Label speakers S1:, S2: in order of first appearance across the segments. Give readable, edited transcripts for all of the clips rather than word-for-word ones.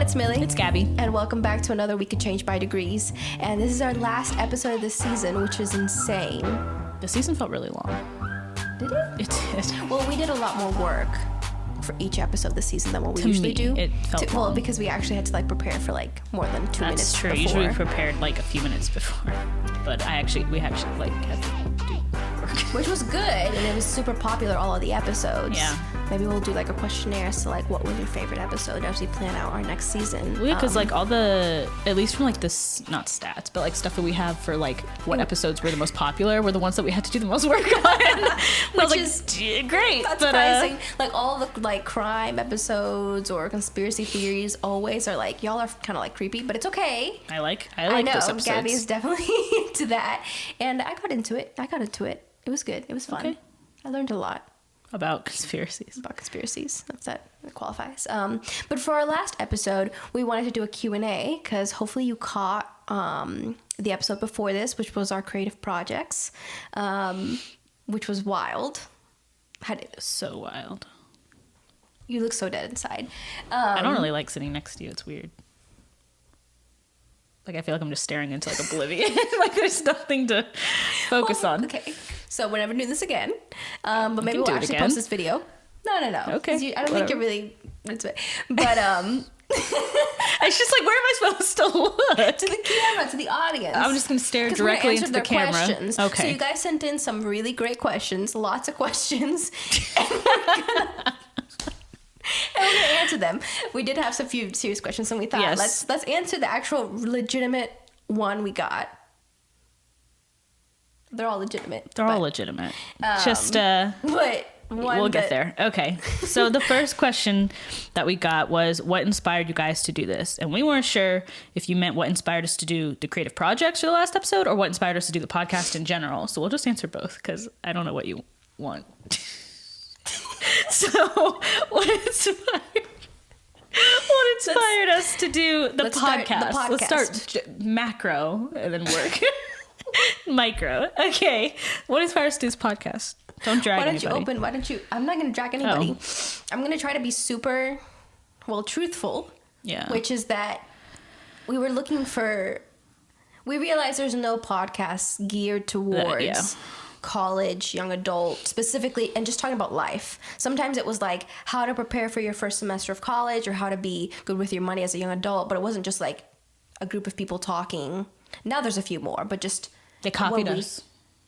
S1: it's Millie.
S2: It's Gabby.
S1: And welcome back to another We Could Change by Degrees. And this is our last episode of this season, which is insane.
S2: The season felt really long.
S1: Did it?
S2: It did.
S1: Well, we did a lot more work for each episode this season than what we
S2: To
S1: usually
S2: me,
S1: do.
S2: it felt long.
S1: Well, because we actually had to prepare for more than 2 minutes
S2: That's true.
S1: before.
S2: Usually we prepared a few minutes before. But we actually had to do work.
S1: Which was good, and it was super popular, all of the episodes.
S2: Yeah.
S1: Maybe we'll do a questionnaire as to what was your favorite episode as we plan out our next season.
S2: Yeah, because all the, at least from this, not stats, but stuff that we have for what episodes were the most popular were the ones that we had to do the most work on.
S1: Which is
S2: great.
S1: That's surprising. All the crime episodes or conspiracy theories always are y'all are kind of creepy, but it's okay.
S2: I like
S1: know,
S2: those episodes.
S1: Gabby is definitely into that, and I got into it. It was good. It was fun.
S2: Okay.
S1: I learned a lot.
S2: About conspiracies.
S1: That qualifies. But for our last episode, we wanted to do a Q&A because hopefully you caught the episode before this, which was our creative projects, which was wild.
S2: So wild.
S1: You look so dead inside.
S2: I don't really like sitting next to you. It's weird. I feel like I'm just staring into oblivion. There's nothing to focus on.
S1: Okay. So we're never doing this again. But maybe we'll actually post this video. No.
S2: Okay.
S1: I don't think you're really into it. But
S2: it's just where am I supposed to look?
S1: To the camera, to the audience.
S2: I'm just going to to stare directly into the camera.
S1: Questions.
S2: Okay.
S1: So you guys sent in some really great questions, lots of questions. And we're gonna answer them. We did have some few serious questions, and we thought let's answer the actual legitimate one we got. They're all legitimate.
S2: All legitimate.
S1: But
S2: we'll get there. Okay. So the first question that we got was, what inspired you guys to do this? And we weren't sure if you meant what inspired us to do the creative projects for the last episode or what inspired us to do the podcast in general. So we'll just answer both because I don't know what you want. So what inspired us to do the podcast? Let's start macro and then work. Micro. Okay. What inspired us to do this podcast? Don't drag anybody.
S1: Why don't you? I'm not going to drag anybody. I'm going to try to be super, truthful.
S2: Yeah.
S1: Which is that we realized there's no podcast geared towards college, young adult, specifically, and just talking about life. Sometimes it was how to prepare for your first semester of college or how to be good with your money as a young adult, but it wasn't just a group of people talking. Now there's a few more, but just...
S2: They copied us.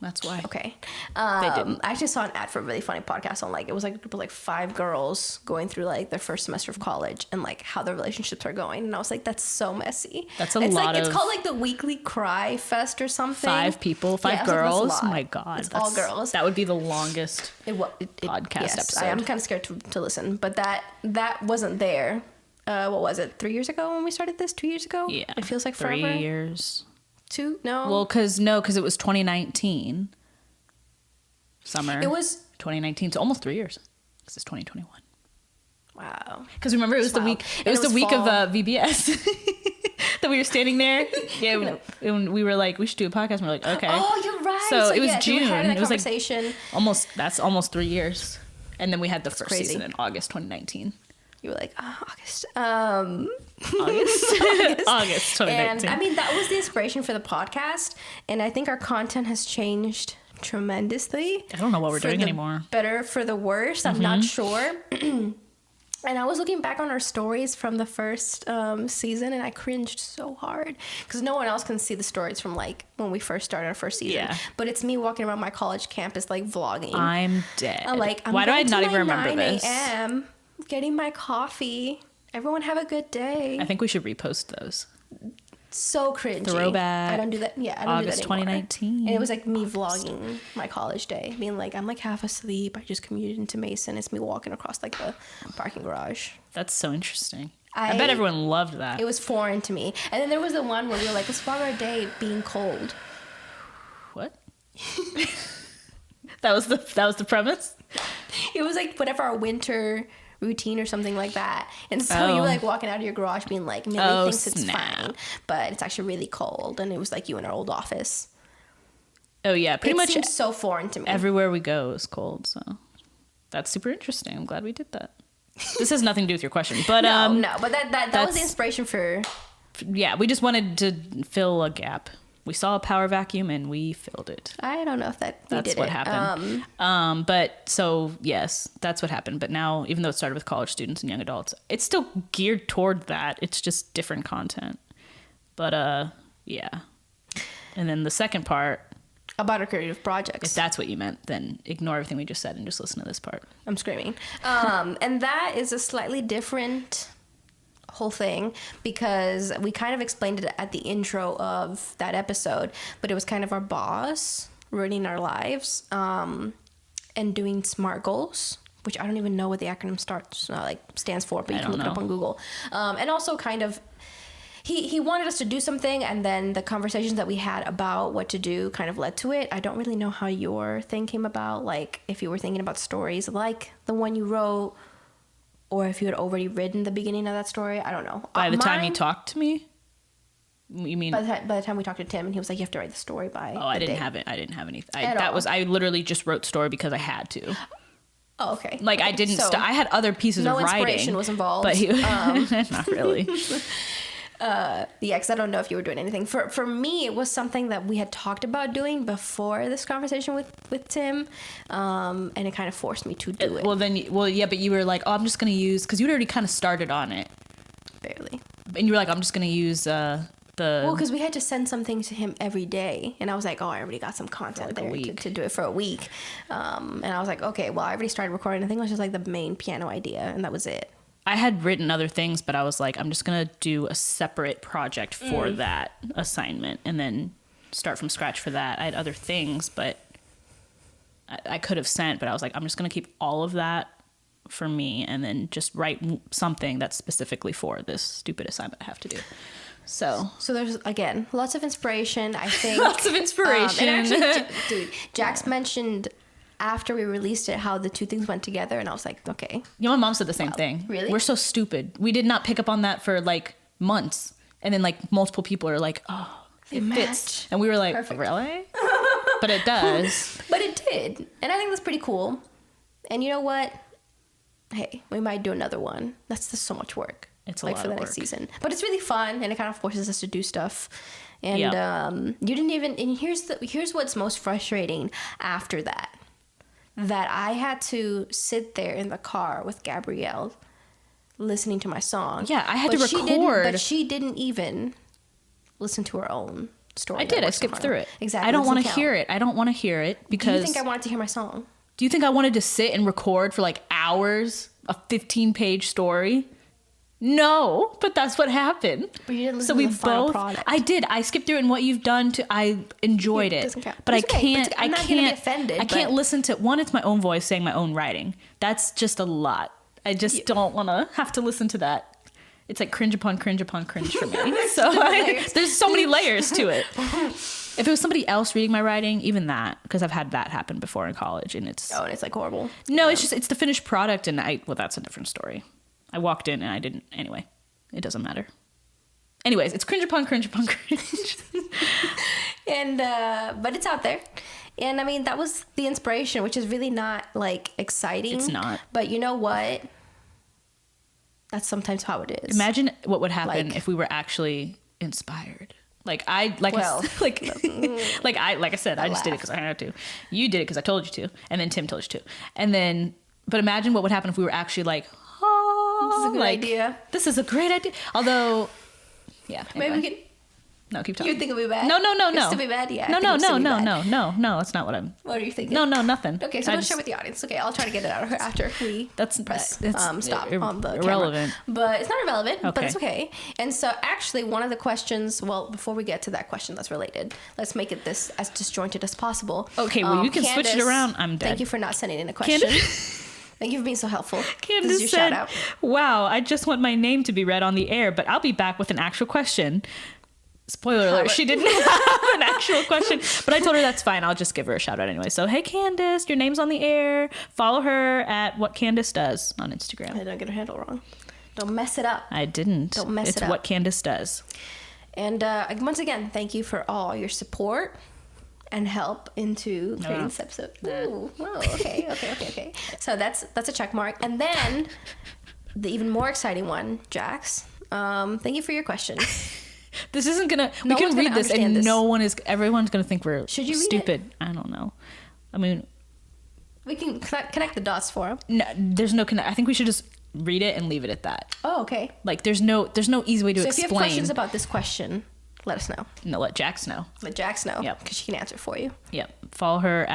S2: That's why.
S1: Okay.
S2: They didn't.
S1: I actually saw an ad for a really funny podcast on it was a group of 5 girls going through their first semester of college and how their relationships are going. And I was that's so messy.
S2: That's it's
S1: called the Weekly Cry Fest or something.
S2: 5 people, 5 girls. Oh my God.
S1: It's all girls.
S2: That would be the longest podcast episode.
S1: I'm kind of scared to listen, but that wasn't there. What was it? 3 years ago when we started this? 2 years ago?
S2: Yeah.
S1: It feels like forever.
S2: 3 years.
S1: 2? No.
S2: Well, because it was 2019 summer.
S1: It was
S2: 2019, so almost 3 years. This is 2021.
S1: Wow.
S2: Because remember, it was the week. It was the week of VBS that we were standing there. Yeah, and we were we should do a podcast. And we're okay.
S1: Oh, you're right.
S2: So it was June.
S1: We had
S2: it was
S1: conversation.
S2: That's almost 3 years. And then we had the first
S1: crazy.
S2: season in August 2019.
S1: You were August.
S2: August 2019.
S1: And that was the inspiration for the podcast. And I think our content has changed tremendously.
S2: I don't know what we're doing anymore.
S1: Better for the worse. I'm not sure. And I was looking back on our stories from the first season, and I cringed so hard because no one else can see the stories from when we first started our first season. Yeah. But it's me walking around my college campus vlogging.
S2: I'm dead.
S1: I'm
S2: why do I not even remember
S1: 9
S2: this?
S1: a.m. getting my coffee. Everyone have a good day.
S2: I think we should repost those.
S1: So cringy.
S2: Throwback.
S1: I don't do that. Yeah, I don't
S2: August
S1: do that anymore.
S2: 2019.
S1: And it was me vlogging my college day, being I'm half asleep. I just commuted into Mason. It's me walking across the parking garage.
S2: That's so interesting. I bet everyone loved that.
S1: It was foreign to me. And then there was the one where we were let's vlog our day being cold.
S2: What? That was the premise?
S1: It was whatever our winter routine or something like that. And so you were walking out of your garage being Millie thinks it's fine, but it's actually really cold. And it was you in our old office.
S2: Oh yeah, pretty much.
S1: It seems so foreign to me.
S2: Everywhere we go is cold, so that's super interesting. I'm glad we did that. This has nothing to do with your question, but
S1: but that was the inspiration for.
S2: Yeah, we just wanted to fill a gap. We saw a power vacuum and we filled it.
S1: I don't know if that's
S2: what happened. But so yes, that's what happened. But now, even though it started with college students and young adults, it's still geared toward that. It's just different content. But yeah. And then the second part
S1: about our creative projects.
S2: If that's what you meant, then ignore everything we just said and just listen to this part.
S1: I'm screaming. And that is a slightly different whole thing because we kind of explained it at the intro of that episode, but it was kind of our boss ruining our lives and doing SMART goals, which I don't even know what the acronym stands for, but you can look it up on Google. And also kind of he wanted us to do something, and then the conversations that we had about what to do kind of led to it. I don't really know how your thing came about, like if you were thinking about stories like the one you wrote, or if you had already written the beginning of that story. I don't know.
S2: By the time you talked to me? You mean?
S1: By the time we talked to Tim, and he was like, you have to write the story by
S2: I didn't have it. I didn't have anything. I literally just wrote story because I had to.
S1: Oh, okay.
S2: Like,
S1: okay.
S2: I didn't, I had other pieces of writing.
S1: No inspiration was involved.
S2: But not really.
S1: Yeah, because I don't know if you were doing anything. For me, it was something that we had talked about doing before this conversation with Tim, and it kind of forced me to do it.
S2: Yeah, but you were like, oh, I'm just going to use, because you'd already kind of started on it.
S1: Barely.
S2: And you were like, I'm just going to use
S1: well, because we had to send something to him every day, and I was like, oh, I already got some content there to do it for a week. And I was like, okay, well, I already started recording. I think it was just like the main piano idea, and that was it.
S2: I had written other things, but I was like, I'm just going to do a separate project for that assignment and then start from scratch for that. I had other things, but I could have sent, but I was like, I'm just going to keep all of that for me and then just write something that's specifically for this stupid assignment I have to do. So
S1: there's, again, lots of inspiration, I think.
S2: Lots of inspiration.
S1: And actually, dude, Jax mentioned after we released it how the two things went together, and I was like, okay.
S2: You know, my mom said the same thing.
S1: Really?
S2: We're so stupid. We did not pick up on that for like months, and then like multiple people are like, oh, it fits, and we were like, perfect. Really? But it does.
S1: But it did, and I think that's pretty cool. And you know what? Hey, we might do another one. That's just so much work.
S2: It's a lot for the
S1: next season, but it's really fun, and it kind of forces us to do stuff. And you didn't even. And here's what's most frustrating after that. That I had to sit there in the car with Gabrielle listening to my song.
S2: Yeah, I had to record.
S1: But she didn't even listen to her own story.
S2: I did. I skipped through it.
S1: Exactly.
S2: I don't want to hear it. I don't want to hear it because...
S1: Do you think I wanted to hear my song?
S2: Do you think I wanted to sit and record for like hours a 15-page story? No, but that's what happened.
S1: But you didn't listen to the final product.
S2: I did. I skipped through, and what you've done I enjoyed it. Doesn't count. But I can't.
S1: I'm not gonna be offended.
S2: I can't listen to one. It's my own voice saying my own writing. That's just a lot. I just don't want to have to listen to that. It's like cringe upon cringe upon cringe for me. So there's so many layers to it. If it was somebody else reading my writing, even that, because I've had that happen before in college, and it's
S1: like horrible.
S2: No, it's the finished product, and that's a different story. I walked in and I didn't. Anyway, it doesn't matter. Anyways, it's cringe upon cringe upon cringe.
S1: And, but it's out there. And I mean, that was the inspiration, which is really not like exciting.
S2: It's not.
S1: But you know what? That's sometimes how it is.
S2: Imagine what would happen if we were actually inspired. Like I said, I just did it because I had to. You did it because I told you to. And then Tim told you to. And then, but imagine what would happen if we were actually like,
S1: this is a good idea.
S2: This is a great idea. Although, yeah. Anyway.
S1: Maybe we can.
S2: No, keep talking.
S1: You think it'll be bad?
S2: No.
S1: It's to be bad? Yeah.
S2: No. That's not what I'm.
S1: What are you thinking?
S2: No, nothing.
S1: Okay, so let's share with the audience. Okay, I'll try to get it out of her after we press stop on the
S2: irrelevant.
S1: Camera. But it's not irrelevant, but it's okay. And so actually one of the questions, well, before we get to that question that's related, let's make it this as disjointed as possible.
S2: Okay, well, you can
S1: Candace,
S2: switch it around. I'm dead.
S1: Thank you for not sending in a question. Thank you for being so helpful.
S2: Candace
S1: this is your
S2: said,
S1: shout out.
S2: Wow, I just want my name to be read on the air, but I'll be back with an actual question. Spoiler alert, she didn't have an actual question, but I told her that's fine. I'll just give her a shout out anyway. So, hey, Candace, your name's on the air. Follow her at What Candace Does on Instagram.
S1: I didn't get her handle wrong. Don't mess it up.
S2: I didn't.
S1: Don't mess it up.
S2: It's What Candace Does.
S1: And once again, thank you for all your support and help into creating this episode. Ooh, okay. So that's a check mark. And then the even more exciting one, Jax. Thank you for your question.
S2: This isn't gonna.
S1: No
S2: we can
S1: one's
S2: read
S1: gonna
S2: this, and
S1: understand this.
S2: no one is. Everyone's gonna think we're
S1: Should you read
S2: stupid. I don't know. I mean,
S1: We can connect the dots for him.
S2: no, there's no connect. I think we should just read it and leave it at that.
S1: Oh, okay.
S2: Like, there's no easy way to
S1: So
S2: explain.
S1: if you have questions about this question, let us know.
S2: No, let Jax know.
S1: Let Jax know.
S2: Yep.
S1: Because she can answer for you.
S2: Yep. Follow her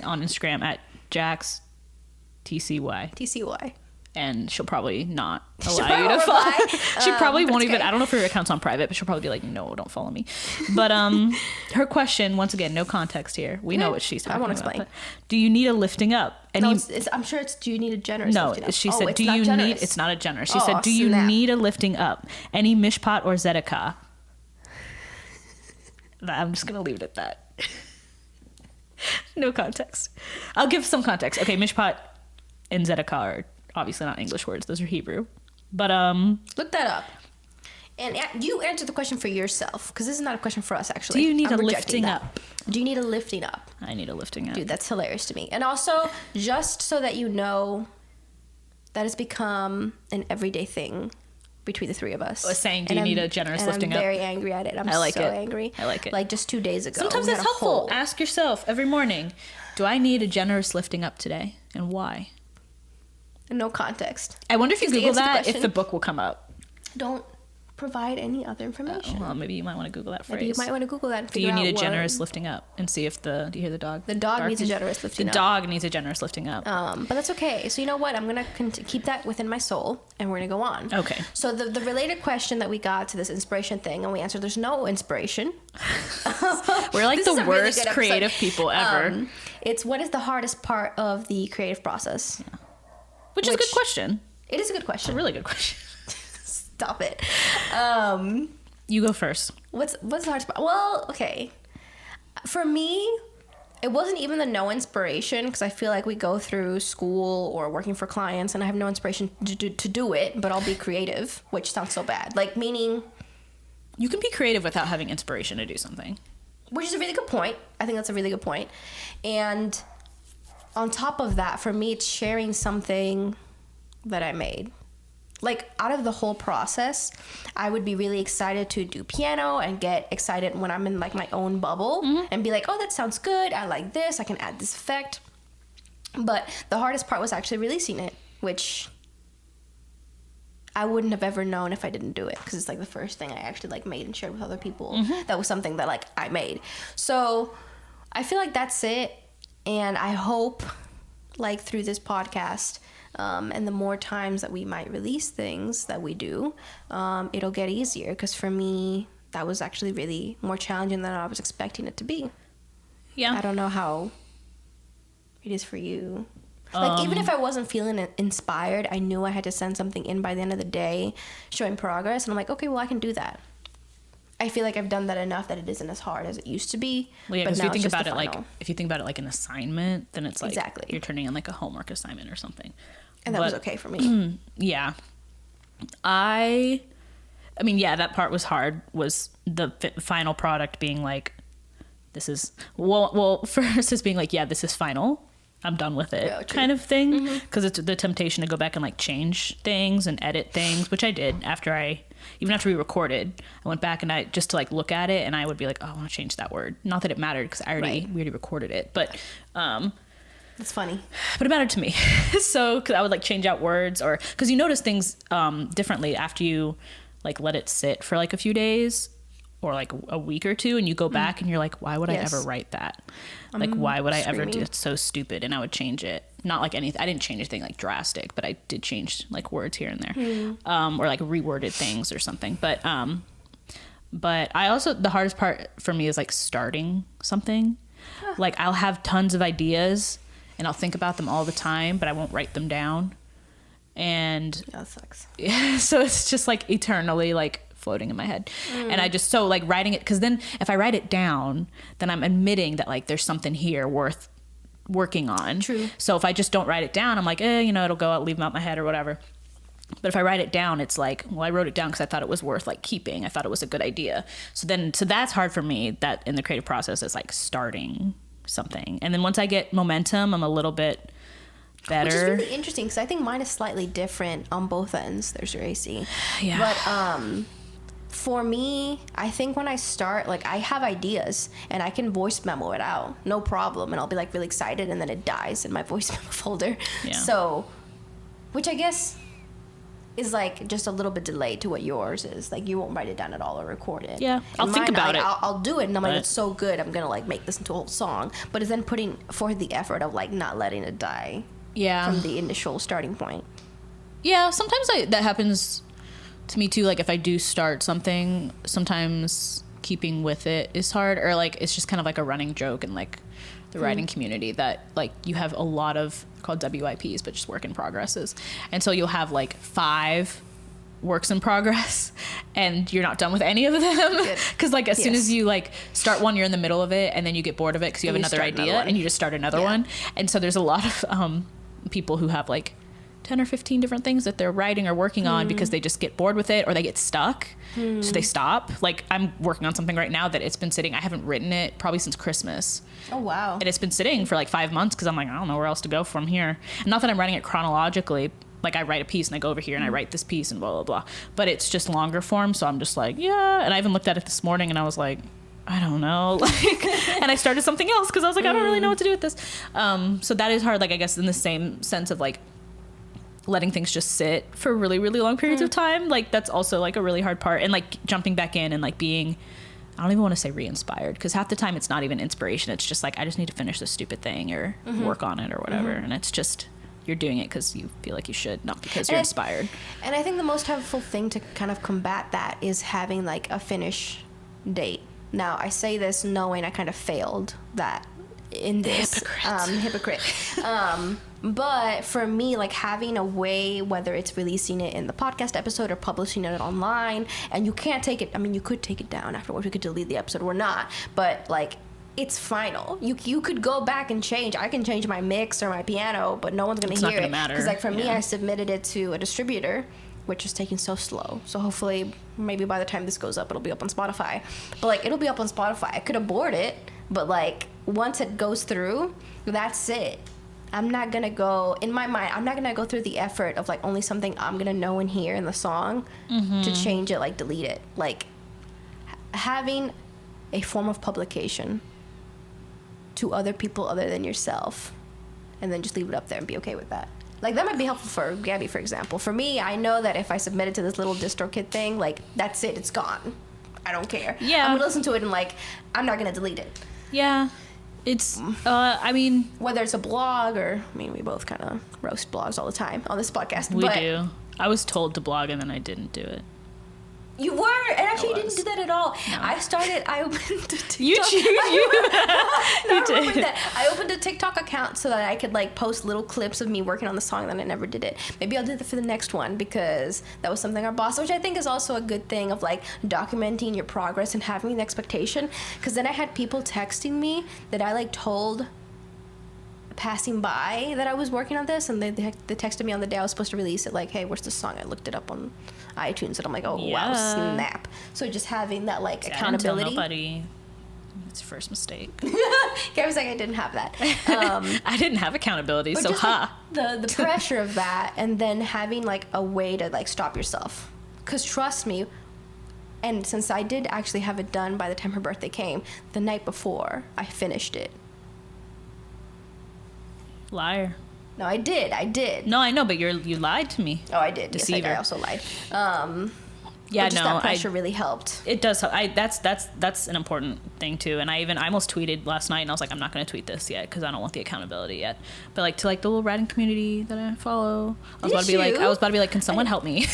S2: on Instagram at Jax TCY,
S1: TCY.
S2: and she'll probably not
S1: She'll
S2: allow you to
S1: probably
S2: follow.
S1: reply.
S2: She probably
S1: But
S2: won't
S1: it's
S2: even.
S1: okay.
S2: I don't know if her account's on private, but she'll probably be like, "No, don't follow me." But her question, once again, no context here. We know what she's talking
S1: won't
S2: about.
S1: explain.
S2: But do you need a lifting up?
S1: No, I'm sure it's, do you need a generous
S2: No,
S1: lifting up?
S2: she
S1: Oh,
S2: said,
S1: it's
S2: do
S1: not
S2: you
S1: generous.
S2: need, it's not a generous. She
S1: Oh,
S2: said, do you
S1: snap.
S2: need a lifting up? Any mishpat or zedekah? I'm just going to leave it at that. No context. I'll give some context. Okay, mishpat and zedekah are obviously not English words. Those are Hebrew. But,
S1: Look that up. And you answer the question for yourself, because this is not a question for us, actually.
S2: do you need
S1: I'm
S2: a
S1: rejecting
S2: lifting
S1: that.
S2: up?
S1: Do you need a lifting up?
S2: I need a lifting up.
S1: Dude, that's hilarious to me. And also, just so that you know, that has become an everyday thing between the three of us.
S2: Saying, do you need a generous lifting
S1: I'm
S2: up?
S1: very angry at it.
S2: I like
S1: so
S2: it.
S1: angry.
S2: I like it.
S1: Like just 2 days ago.
S2: Sometimes
S1: we
S2: that's
S1: had a
S2: helpful.
S1: whole-
S2: Ask yourself every morning, do I need a generous lifting up today? And why?
S1: No context.
S2: I wonder if you
S1: Just
S2: Google
S1: answer the
S2: that, if
S1: question.
S2: the book will come up.
S1: Don't provide any other information.
S2: Well, maybe you might want to Google that phrase.
S1: Maybe you might want to Google that and
S2: Do
S1: figure
S2: you
S1: out
S2: need a
S1: what-
S2: generous lifting up? And see if do you hear the dog?
S1: The dog needs a
S2: barking?
S1: generous lifting
S2: The
S1: up.
S2: dog needs a generous lifting up.
S1: But that's okay. So you know what? I'm going to keep that within my soul, and we're going to go on.
S2: Okay.
S1: So the related question that we got to this inspiration thing, and we answered there's no inspiration.
S2: We're like
S1: This is
S2: the
S1: a really
S2: worst
S1: good episode.
S2: creative people ever.
S1: It's what is the hardest part of the creative process?
S2: which is a good
S1: which-
S2: question.
S1: It is a good
S2: A
S1: question.
S2: really good question.
S1: Stop it.
S2: You go first.
S1: What's the hardest part? Well, okay. For me, it wasn't even the no inspiration, because I feel like we go through school or working for clients and I have no inspiration to do it, but I'll be creative, which sounds so bad. Like, meaning,
S2: You can be creative without having inspiration to do something.
S1: which is a really good point. I think that's a really good point. And on top of that, for me, it's sharing something that I made. Like, out of the whole process, I would be really excited to do piano and get excited when I'm in like my own bubble and be like, oh, that sounds good. I like this. I can add this effect. But the hardest part was actually releasing it, which I wouldn't have ever known if I didn't do it, because it's like the first thing I actually like made and shared with other people. That was something that like I made. So I feel like that's it. And I hope like through this podcast, and the more times that we might release things that we do, it'll get easier. Because for me, that was actually really more challenging than I was expecting it to be.
S2: Yeah.
S1: I don't know how it is for you. Like, even if I wasn't feeling inspired, I knew I had to send something in by the end of the day showing progress. And I'm like, okay, well, I can do that. I feel like I've done that enough that it isn't as hard as it used to be.
S2: Well, yeah,
S1: but
S2: because if
S1: now
S2: you
S1: it's
S2: think
S1: just
S2: about
S1: the
S2: it like,
S1: final.
S2: if you think about it like an assignment, then it's like
S1: Exactly.
S2: you're turning in like a homework assignment or something.
S1: And that
S2: But-
S1: was okay for me.
S2: Yeah. I mean, yeah, that part was hard, was the final product being like, this is, well, first is being like, yeah, this is final. I'm done with it,
S1: Yeah, true.
S2: kind of thing. Because it's the temptation to go back and like change things and edit things, which I did even after we recorded. I went back and I just to like look at it, and I would be like, oh, I want to change that word. Not that it mattered, because we already recorded it, but
S1: That's funny.
S2: it mattered to me. So, because I would like change out words, or because you notice things differently after you like let it sit for like a few days or like a week or two, and you go back and you're like, why would
S1: Yes.
S2: I ever write that? Like, why would I ever do
S1: screaming.
S2: it? It's so stupid. And I would change it. Not like anything. I didn't change anything like drastic, but I did change like words here and there, or like reworded things or something. But I also, the hardest part for me is like starting something. Like, I'll have tons of ideas and I'll think about them all the time, but I won't write them down. And
S1: Yeah, that sucks.
S2: so it's just like eternally like floating in my head. And I just, so like writing it, because then if I write it down, then I'm admitting that like there's something here worth working on.
S1: True.
S2: So if I just don't write it down, I'm like, it'll go out, leave them out my head or whatever. But if I write it down, it's like, well, I wrote it down because I thought it was worth like keeping. I thought it was a good idea. So that's hard for me, that in the creative process is like starting something. And then once I get momentum, I'm a little bit better.
S1: Which is really interesting because I think mine is slightly different on both ends. There's your AC.
S2: Yeah.
S1: But for me, I think when I start, like, I have ideas and I can voice memo it out, no problem, and I'll be like really excited, and then it dies in my voice memo folder.
S2: Yeah.
S1: So, which I guess is like just a little bit delayed to what yours is. Like, you won't write it down at all or record it.
S2: Yeah, I'll think about it.
S1: I'll do it, and I'm like,
S2: But-
S1: it's so good, I'm gonna like make this into a whole song. But it's then putting forth the effort of like not letting it die
S2: Yeah.
S1: from the initial starting point.
S2: Yeah, sometimes that happens to me too. Like if I do start something, sometimes keeping with it is hard, or like it's just kind of like a running joke in like the writing community that like you have a lot of called WIPs, but just work in progresses, and so you'll have like 5 works in progress and you're not done with any of them because like as soon as you like start one, you're in the middle of it, and then you get bored of it because you have another idea and you just start another one. And so there's a lot of people who have like 10 or 15 different things that they're writing or working on because they just get bored with it or they get stuck, so they stop. Like I'm working on something right now that it's been sitting, I haven't written it probably since Christmas.
S1: Oh wow.
S2: And it's been sitting for like 5 months because I'm like, I don't know where else to go from here. And not that I'm writing it chronologically, like I write a piece and I go over here and I write this piece and blah blah blah, but it's just longer form, so I'm just like, yeah. And I even looked at it this morning and I was like, I don't know, like, and I started something else because I was like, I don't really know what to do with this. So that is hard, like I guess in the same sense of like letting things just sit for really, really long periods of time. Like that's also like a really hard part, and like jumping back in and like being, I don't even want to say re-inspired, because half the time it's not even inspiration. It's just like, I just need to finish this stupid thing or work on it or whatever. And it's just, you're doing it because you feel like you should, not because you're inspired.
S1: And I think the most helpful thing to kind of combat that is having like a finish date. Now, I say this knowing I kind of failed that in this. Hypocrite. But for me, like having a way, whether it's releasing it in the podcast episode or publishing it online, and you can't take it, I mean, you could take it down afterwards, we could delete the episode or not, but like it's final. You could go back and change. I can change my mix or my piano, but no one's gonna hear it. Because like for me, I submitted it to a distributor, which is taking so slow. So hopefully, maybe by the time this goes up, it'll be up on Spotify. But like it'll be up on Spotify. I could abort it, but like once it goes through, that's it. I'm not gonna go, in my mind, I'm not gonna go through the effort of like only something I'm gonna know and hear in the song to change it, like delete it. Like having a form of publication to other people other than yourself, and then just leave it up there and be okay with that. Like that might be helpful for Gabby, for example. For me, I know that if I submit it to this little DistroKid thing, like that's it, it's gone. I don't care.
S2: Yeah.
S1: I'm gonna listen to it and like I'm not gonna delete it.
S2: Yeah. It's, I mean...
S1: Whether it's a blog or... I mean, we both kind of roast blogs all the time on this podcast.
S2: We do. I was told to blog and then I didn't do it.
S1: You were, and actually you didn't do that at all. No. I opened a TikTok.
S2: You
S1: did. I opened a TikTok account so that I could like post little clips of me working on the song, and I never did it. Maybe I'll do that for the next one, because that was something our boss, which I think is also a good thing of like documenting your progress and having an expectation. Because then I had people texting me that I like told passing by that I was working on this, and they texted me on the day I was supposed to release it, like, hey, where's the song? I looked it up on iTunes, and I'm like, oh wow, snap. So just having that like accountability.
S2: I didn't tell nobody. It's your first mistake.
S1: I was like, I didn't have that.
S2: I didn't have accountability, so
S1: like, the pressure of that, and then having like a way to like stop yourself, because trust me, and since I did actually have it done by the time her birthday came, the night before I finished it.
S2: Liar.
S1: No, I did.
S2: No, I know, but you lied to me.
S1: Oh, I did.
S2: Deceiver.
S1: Yes, I also lied.
S2: Yeah,
S1: just
S2: no,
S1: that pressure really helped.
S2: It does. That's an important thing too. And I almost tweeted last night, and I was like, I'm not going to tweet this yet because I don't want the accountability yet. But like to like the little writing community that I follow, I was about to be like, can someone help me?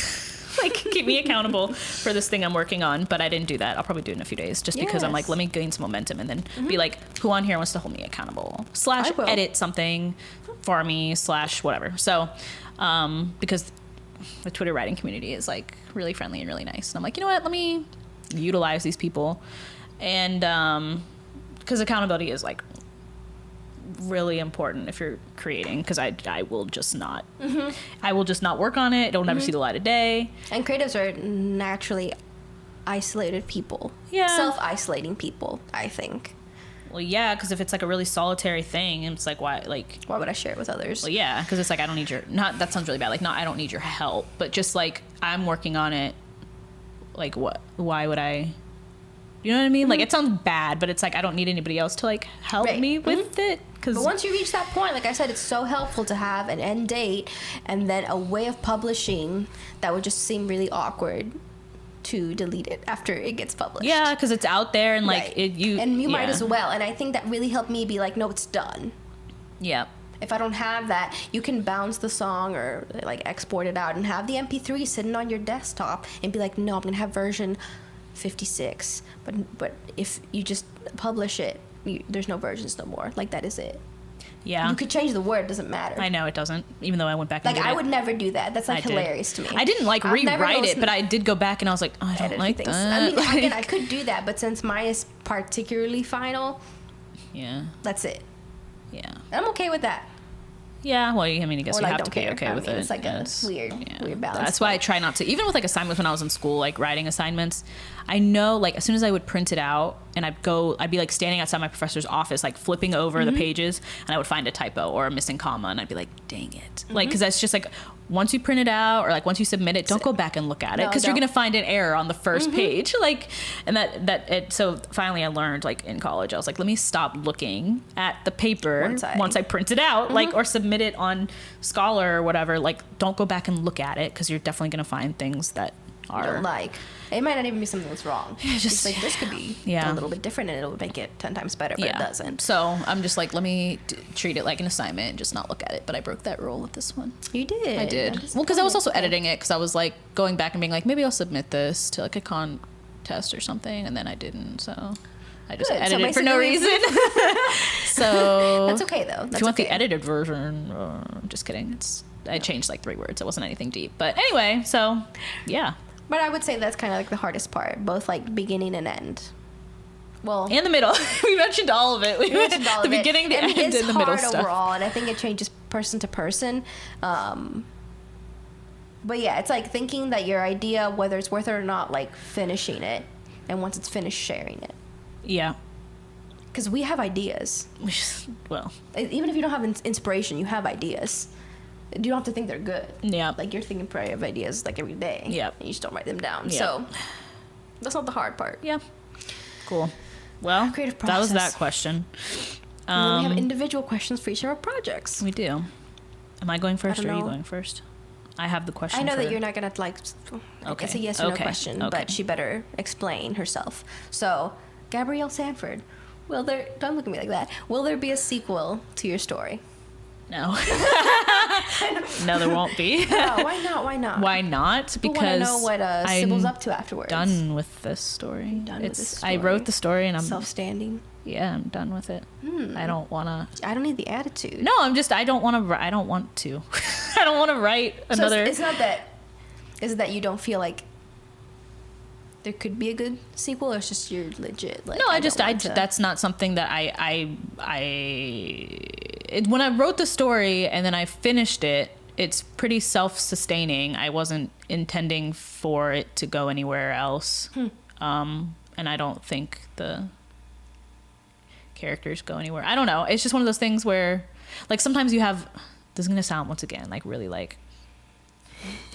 S2: Like keep me accountable for this thing I'm working on. But I didn't do that. I'll probably do it in a few days, just because I'm like, let me gain some momentum, and then be like, who on here wants to hold me accountable / edit something for me / whatever. So because the Twitter writing community is like really friendly and really nice, and I'm like, you know what, let me utilize these people. And because accountability is like really important if you're creating, because I will just not work on it. It'll never see the light of day. And
S1: creatives are naturally isolated people, self-isolating people, I think.
S2: Well, yeah, because if it's like a really solitary thing, it's like, why
S1: would I share it with others?
S2: Well, yeah, because it's like, I don't need your, not, that sounds really bad. Like, not, I don't need your help, but just like, I'm working on it. Like, why would I, you know what I mean? Like, it sounds bad, but it's like, I don't need anybody else to like help me with it. But
S1: once you reach that point, like I said, it's so helpful to have an end date and then a way of publishing that would just seem really awkward to delete it after it gets published.
S2: Yeah, because it's out there and like
S1: you might as well. And I think that really helped me be like, no, it's done.
S2: Yeah.
S1: If I don't have that, you can bounce the song or like export it out and have the MP3 sitting on your desktop and be like, no, I'm gonna have version 56. But if you just publish it, there's no versions no more. Like, that is it.
S2: Yeah.
S1: You could change the word, doesn't matter.
S2: I know it doesn't, even though I went back and
S1: I would never do that. That's like hilarious to me.
S2: I didn't like rewrite it, but I did go back and I was like, oh, I don't like
S1: things.
S2: that.
S1: I mean, again, I could do that, but since mine is particularly final,
S2: yeah,
S1: that's it.
S2: Yeah.
S1: And I'm okay with that.
S2: Yeah, well, I mean, I guess you have to be okay with it.
S1: It's like a weird balance.
S2: That's why I try not to. Even with like assignments when I was in school, like writing assignments, I know like as soon as I would print it out and I'd be like standing outside my professor's office, like flipping over the pages, and I would find a typo or a missing comma, and I'd be like, dang it. Like, because that's just like, once you print it out or like once you submit it, don't go back and look at it, because you're going to find an error on the first page. Like, and so finally I learned, like in college, I was like, let me stop looking at the paper once I print it out, like, or submit it on Scholar or whatever. Like, don't go back and look at it, because you're definitely going to find things that are,
S1: you don't like. It might not even be something that's wrong. Just like, this could be a little bit different and it'll make it 10 times better, but it doesn't.
S2: So I'm just like, let me treat it like an assignment and just not look at it. But I broke that rule with this one.
S1: You did.
S2: I did. Well, because I was also editing it, because I was like going back and being like, maybe I'll submit this to like a contest or something, and then I didn't. So I just edited it for no reason. So
S1: that's okay though.
S2: If you want the edited version, I'm just kidding. I changed like 3 words. It wasn't anything deep. But anyway, so yeah.
S1: But I would say that's kind of like the hardest part, both like beginning and end. Well,
S2: and the middle. We mentioned all of it. We mentioned all of it. The beginning, the end, and the middle stuff.
S1: Overall, and I think it changes person to person. But yeah, it's like thinking that your idea, whether it's worth it or not, like finishing it, and once it's finished, sharing it.
S2: Yeah.
S1: Because we have ideas.
S2: Well,
S1: even if you don't have inspiration, you have ideas. You don't have to think they're good.
S2: Yeah.
S1: Like, you're thinking probably of ideas like every day.
S2: Yeah.
S1: And you just don't write them down.
S2: Yeah.
S1: So that's not the hard part.
S2: Yeah. Cool. Well,
S1: creative process.
S2: That was that question.
S1: And then we have individual questions for each of our projects.
S2: We do. Am I going first or are you going first? I have the question.
S1: I know that you're not going to like,
S2: okay.
S1: It's a yes or no question, but she better explain herself. So, Gabrielle Sanford, don't look at me like that. Will there be a sequel to your story?
S2: No. No, there won't be.
S1: No, why not?
S2: Why not? Because
S1: I know what Sybil's up to afterwards.
S2: Done with this story. I wrote the story and I'm
S1: self-standing.
S2: Yeah, I'm done with it. I don't want to.
S1: I don't need the attitude.
S2: No, I don't want to. I don't want to. I don't want to write another.
S1: So it's not that. Is it that you don't feel like there could be a good sequel, or it's just you're legit? Like,
S2: no, that's not something that when I wrote the story and then I finished it, it's pretty self-sustaining. I wasn't intending for it to go anywhere else. And I don't think the characters go anywhere. I don't know. It's just one of those things where, like, sometimes you have, this is going to sound once again, like, really, like,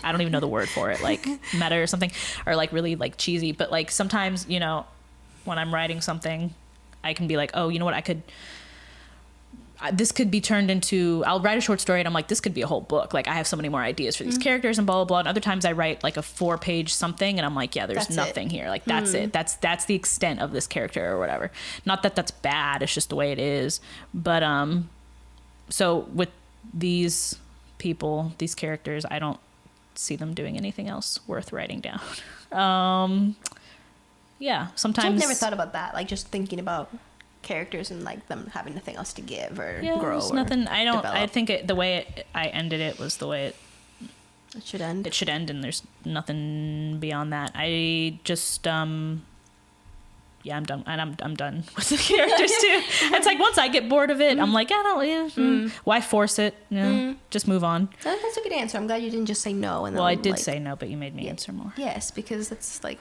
S2: I don't even know the word for it, like meta or something, or like really like cheesy, but like sometimes, you know, when I'm writing something, I can be like, oh, you know what, this could be turned into, I'll write a short story and I'm like, this could be a whole book. Like, I have so many more ideas for these characters and blah, blah, blah. And other times I write like a 4-page something and I'm like, yeah, there's nothing here. Like, that's it. That's the extent of this character or whatever. Not that that's bad. It's just the way it is. But, so with these people, these characters, I don't see them doing anything else worth writing down. Yeah, sometimes
S1: I've never thought about that, like just thinking about characters and like them having nothing else to give or grow or
S2: nothing. I don't
S1: develop.
S2: I think the way I ended it was the way
S1: it should end.
S2: It should end, and there's nothing beyond that. I just I'm done, and I'm done with the characters too. It's like once I get bored of it, I'm like, why force it? You know, just move on.
S1: That's a good answer. I'm glad you didn't just say no. And
S2: well,
S1: then,
S2: I did say no, but you made me answer more.
S1: Yes, because that's like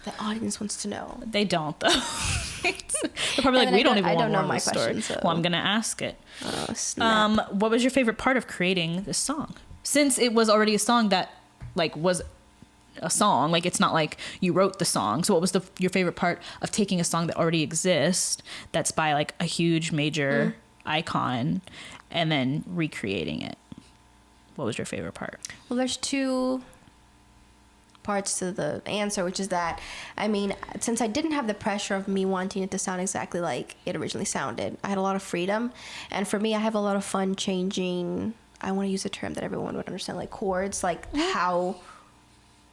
S1: the audience wants to know.
S2: They don't though. They're probably like, we don't even want more of this story. So. Well, I'm going to ask it.
S1: Oh, snap.
S2: What was your favorite part of creating this song? Since it was already a song that like was a song, like it's not like you wrote the song. So what was your favorite part of taking a song that already exists, that's by like a huge major icon, and then recreating it? What was your favorite part?
S1: Well, there's two parts to the answer, which is that, I mean, since I didn't have the pressure of me wanting it to sound exactly like it originally sounded, I had a lot of freedom. And for me, I have a lot of fun changing, I want to use a term that everyone would understand, like chords, like how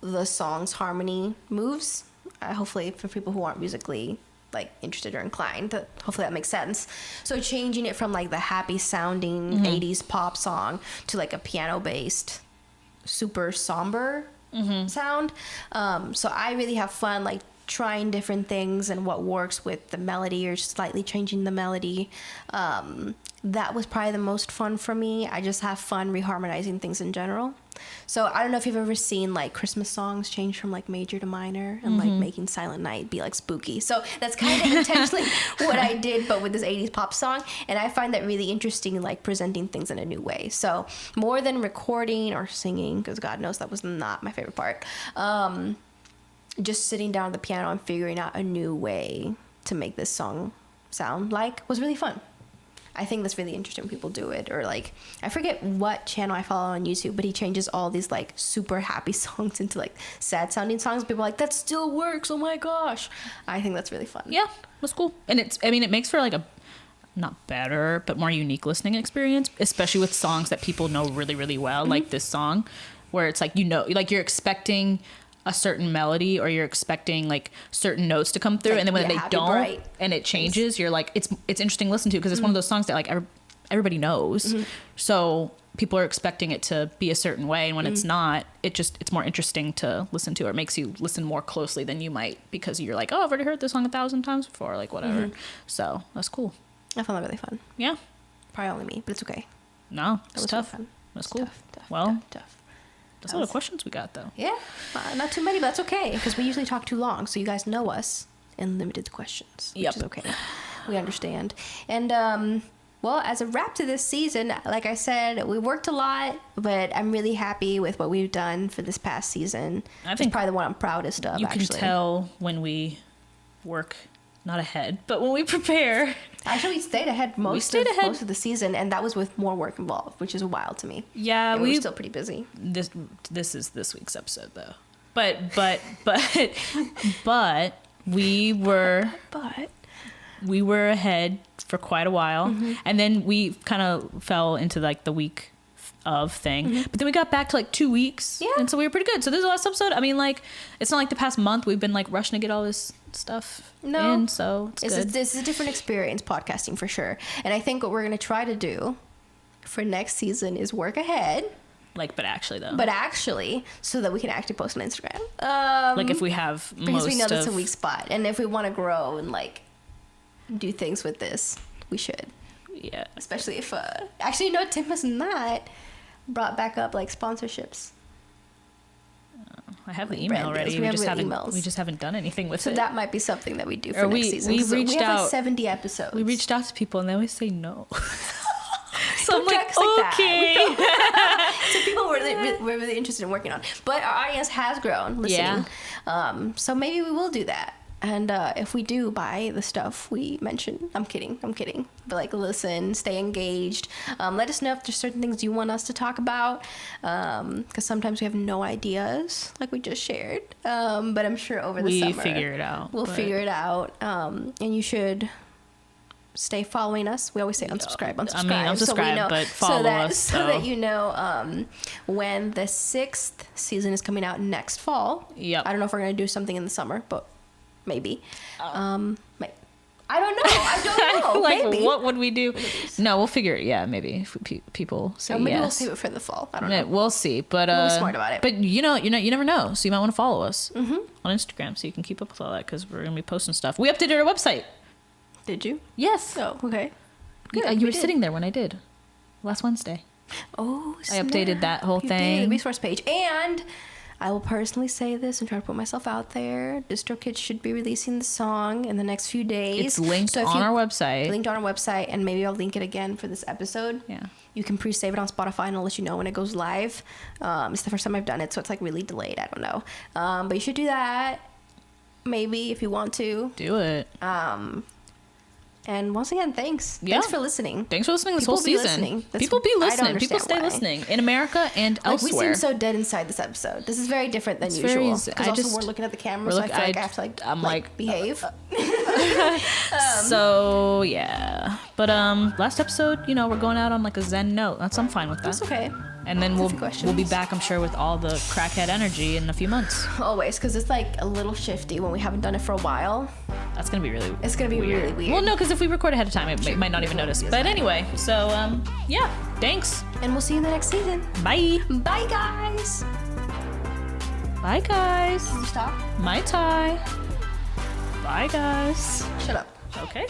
S1: the song's harmony moves. Hopefully for people who aren't musically like interested or inclined, hopefully that makes sense. So changing it from like the happy sounding 80s pop song to like a piano based super somber sound. So I really have fun like trying different things and what works with the melody or slightly changing the melody. That was probably the most fun for me. I just have fun reharmonizing things in general. So I don't know if you've ever seen like Christmas songs change from like major to minor and like making Silent Night be like spooky. So that's kind of intentionally what I did, but with this 80s pop song. And I find that really interesting, like presenting things in a new way. So more than recording or singing, because God knows that was not my favorite part, just sitting down at the piano and figuring out a new way to make this song sound like was really fun. I think that's really interesting when people do it. Or like, I forget what channel I follow on YouTube, but he changes all these like super happy songs into like sad sounding songs. People are like, that still works. Oh my gosh. I think that's really fun.
S2: Yeah, that's cool. And it makes for like a not better, but more unique listening experience, especially with songs that people know really, really well, like this song, where it's like, like you're expecting a certain melody or you're expecting like certain notes to come through, like, and then when they don't bright. And it changes, you're like, it's interesting to listen to because it's one of those songs that like everybody knows, so people are expecting it to be a certain way, and when it's not, it's more interesting to listen to, or it makes you listen more closely than you might because you're like, oh, I've already heard this song 1,000 times before, like whatever. So that's cool.
S1: I found that really fun.
S2: Yeah,
S1: probably only me, but it's okay.
S2: No, it's tough. Really that's cool. Tough. That's a lot of questions we got, though.
S1: Yeah, not too many, but that's okay, because we usually talk too long, so you guys know us in limited questions, which is okay. We understand. And, well, as a wrap to this season, like I said, we worked a lot, but I'm really happy with what we've done for this past season. I think it's probably the one I'm proudest of,
S2: actually. You can tell when we work, not ahead, but when we prepare.
S1: Actually, we stayed ahead most of the season, and that was with more work involved, which is wild to me. Yeah, we were still pretty busy.
S2: This is this week's episode, though. But we were ahead for quite a while, and then we kind of fell into like the week of thing, but then we got back to like 2 weeks, and so we were pretty good. So this is the last episode. I mean, like, it's not like the past month we've been like rushing to get all this stuff in, so it's good.
S1: This is a different experience, podcasting for sure. And I think what we're gonna try to do for next season is work ahead,
S2: but actually so that we can actually post on Instagram, like if we have,
S1: because we know that's a weak spot, and if we want to grow and like do things with this, we should.
S2: Yeah,
S1: especially if actually, no, Tim has not brought back up like sponsorships.
S2: I have the email ready. We just haven't done anything with it.
S1: So that might be something that we do for next season. We have like 70 episodes.
S2: We reached out to people and they always say no. So
S1: I'm like, okay. So people we're really interested in working on. But our audience has grown listening. Yeah. So maybe we will do that. And if we do buy the stuff we mentioned, I'm kidding. But like, listen, stay engaged. Let us know if there's certain things you want us to talk about. Because sometimes we have no ideas, like we just shared. But I'm sure over the summer, we'll figure it out. And you should stay following us. We always say unsubscribe.
S2: I mean, unsubscribe, but follow us.
S1: So that you know when the 6th season is coming out next fall.
S2: Yep.
S1: I don't know if we're going to do something in the summer, but maybe. I don't know.
S2: Like, maybe. What would we do? No, we'll figure it. Yeah, maybe if people say
S1: maybe
S2: yes.
S1: We'll save it for the fall. I don't know.
S2: We'll see. But
S1: we'll be smart about it.
S2: But you never know. So you might want to follow us on Instagram so you can keep up with all that, because we're gonna be posting stuff. We updated our website.
S1: Did you?
S2: Yes.
S1: Oh, okay. Good.
S2: You were sitting there when I did last Wednesday.
S1: Oh,
S2: snap. I updated that whole thing.
S1: The resource page, and I will personally say this and try to put myself out there. DistroKid should be releasing the song in the next few days.
S2: It's linked on our website.
S1: Linked on our website, and maybe I'll link it again for this episode.
S2: Yeah.
S1: You can pre-save it on Spotify and I'll let you know when it goes live. It's the first time I've done it, so it's like really delayed. I don't know. But you should do that. Maybe if you want to.
S2: Do it.
S1: And once again, thanks.
S2: Yeah.
S1: Thanks for listening.
S2: Thanks for listening this
S1: People
S2: whole
S1: be
S2: season.
S1: listening.
S2: People be listening. People stay
S1: why.
S2: listening in America and elsewhere.
S1: We seem so dead inside this episode. This is very different than usual. Because also we're looking at the camera, so I feel like I have to behave.
S2: So yeah, but last episode, you know, we're going out on like a zen note. I'm fine with that.
S1: That's okay.
S2: And then we'll be back, I'm sure, with all the crackhead energy in a few months.
S1: Always, because it's like a little shifty when we haven't done it for a while.
S2: That's gonna be really.
S1: It's gonna be
S2: weird.
S1: really weird.
S2: Well, no, because if we record ahead of time, it might not even notice. But anyway, so yeah, thanks.
S1: And we'll see you in the next season.
S2: Bye.
S1: Bye, guys.
S2: Bye, guys.
S1: Can you stop?
S2: Mai Tai. Bye, guys.
S1: Shut up.
S2: Okay.